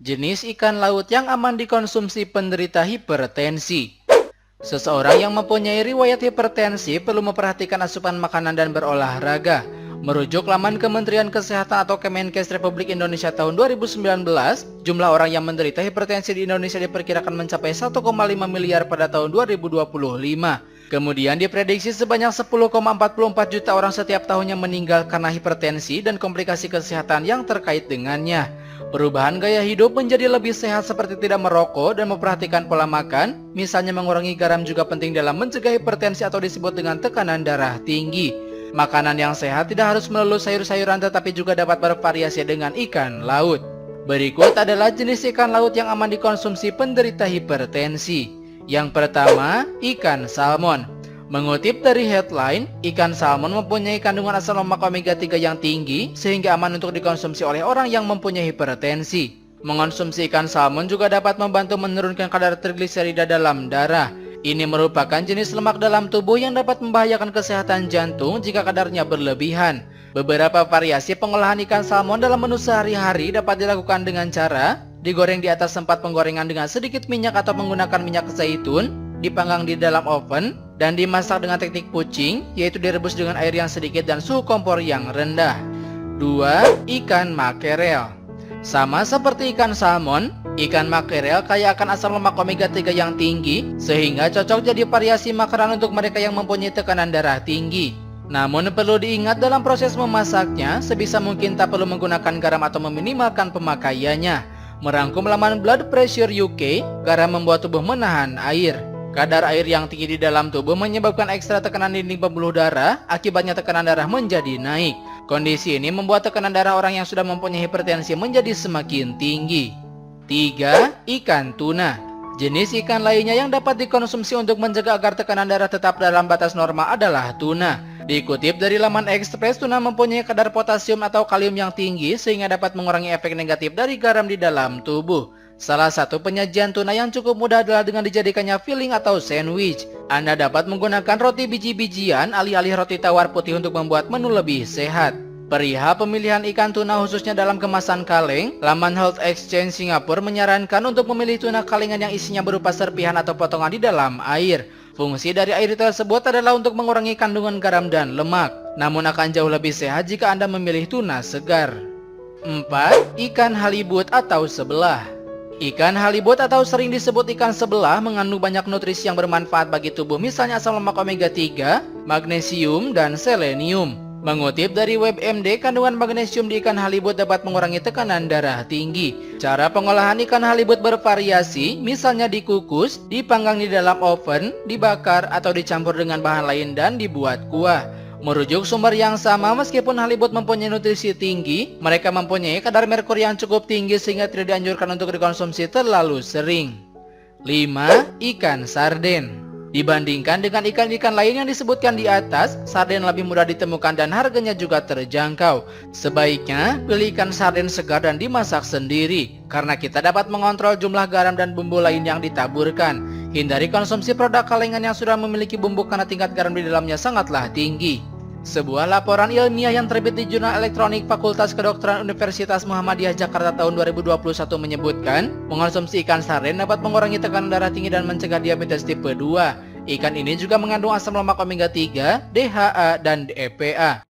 Jenis ikan laut yang aman dikonsumsi penderita hipertensi. Seseorang yang mempunyai riwayat hipertensi perlu memperhatikan asupan makanan dan berolahraga. Merujuk laman Kementerian Kesehatan atau Kemenkes Republik Indonesia tahun 2019, jumlah orang yang menderita hipertensi di Indonesia diperkirakan mencapai 1,5 miliar pada tahun 2025. Kemudian diprediksi sebanyak 10,44 juta orang setiap tahunnya meninggal karena hipertensi dan komplikasi kesehatan yang terkait dengannya. Perubahan gaya hidup menjadi lebih sehat seperti tidak merokok dan memperhatikan pola makan, misalnya mengurangi garam juga penting dalam mencegah hipertensi atau disebut dengan tekanan darah tinggi. Makanan yang sehat tidak harus melulu sayur-sayuran tetapi juga dapat bervariasi dengan ikan laut. Berikut adalah jenis ikan laut yang aman dikonsumsi penderita hipertensi. Yang pertama, ikan salmon. Mengutip dari headline, ikan salmon mempunyai kandungan asam lemak omega 3 yang tinggi sehingga aman untuk dikonsumsi oleh orang yang mempunyai hipertensi. Mengonsumsi ikan salmon juga dapat membantu menurunkan kadar trigliserida dalam darah. Ini merupakan jenis lemak dalam tubuh yang dapat membahayakan kesehatan jantung jika kadarnya berlebihan. Beberapa variasi pengolahan ikan salmon dalam menu sehari-hari dapat dilakukan dengan cara digoreng di atas tempat penggorengan dengan sedikit minyak atau menggunakan minyak zaitun, dipanggang di dalam oven, dan dimasak dengan teknik poaching, yaitu direbus dengan air yang sedikit dan suhu kompor yang rendah. 2. Ikan makerel. Sama seperti ikan salmon, ikan makerel kaya akan asam lemak omega 3 yang tinggi, sehingga cocok jadi variasi makanan untuk mereka yang mempunyai tekanan darah tinggi. Namun perlu diingat dalam proses memasaknya, sebisa mungkin tak perlu menggunakan garam atau meminimalkan pemakaiannya. Merangkum laman Blood Pressure UK, garam membuat tubuh menahan air. Kadar air yang tinggi di dalam tubuh menyebabkan ekstra tekanan dinding pembuluh darah, akibatnya tekanan darah menjadi naik. Kondisi ini membuat tekanan darah orang yang sudah mempunyai hipertensi menjadi semakin tinggi. 3. Ikan tuna. Jenis ikan lainnya yang dapat dikonsumsi untuk mencegah agar tekanan darah tetap dalam batas normal adalah tuna. Dikutip dari laman Express, tuna mempunyai kadar potasium atau kalium yang tinggi sehingga dapat mengurangi efek negatif dari garam di dalam tubuh. Salah satu penyajian tuna yang cukup mudah adalah dengan dijadikannya filling atau sandwich. Anda dapat menggunakan roti biji-bijian alih-alih roti tawar putih untuk membuat menu lebih sehat. Perihal pemilihan ikan tuna khususnya dalam kemasan kaleng, laman Health Exchange Singapura menyarankan untuk memilih tuna kalengan yang isinya berupa serpihan atau potongan di dalam air. Fungsi dari air tersebut adalah untuk mengurangi kandungan garam dan lemak. Namun akan jauh lebih sehat jika Anda memilih tuna segar. 4. Ikan halibut atau sebelah. Ikan halibut atau sering disebut ikan sebelah mengandung banyak nutrisi yang bermanfaat bagi tubuh, misalnya asam lemak omega 3, magnesium, dan selenium. Mengutip dari WebMD, kandungan magnesium di ikan halibut dapat mengurangi tekanan darah tinggi. Cara pengolahan ikan halibut bervariasi, misalnya dikukus, dipanggang di dalam oven, dibakar, atau dicampur dengan bahan lain dan dibuat kuah. Merujuk sumber yang sama, meskipun halibut mempunyai nutrisi tinggi, mereka mempunyai kadar merkuri yang cukup tinggi sehingga tidak dianjurkan untuk dikonsumsi terlalu sering. 5. Ikan sarden. Dibandingkan dengan ikan-ikan lain yang disebutkan di atas, sarden lebih mudah ditemukan dan harganya juga terjangkau. Sebaiknya pilih ikan sarden segar dan dimasak sendiri, karena kita dapat mengontrol jumlah garam dan bumbu lain yang ditaburkan. Hindari konsumsi produk kalengan yang sudah memiliki bumbu karena tingkat garam di dalamnya sangatlah tinggi. Sebuah laporan ilmiah yang terbit di Jurnal Elektronik Fakultas Kedokteran Universitas Muhammadiyah Jakarta tahun 2021 menyebutkan, mengonsumsi ikan sarden dapat mengurangi tekanan darah tinggi dan mencegah diabetes tipe 2. Ikan ini juga mengandung asam lemak omega 3, DHA, dan EPA.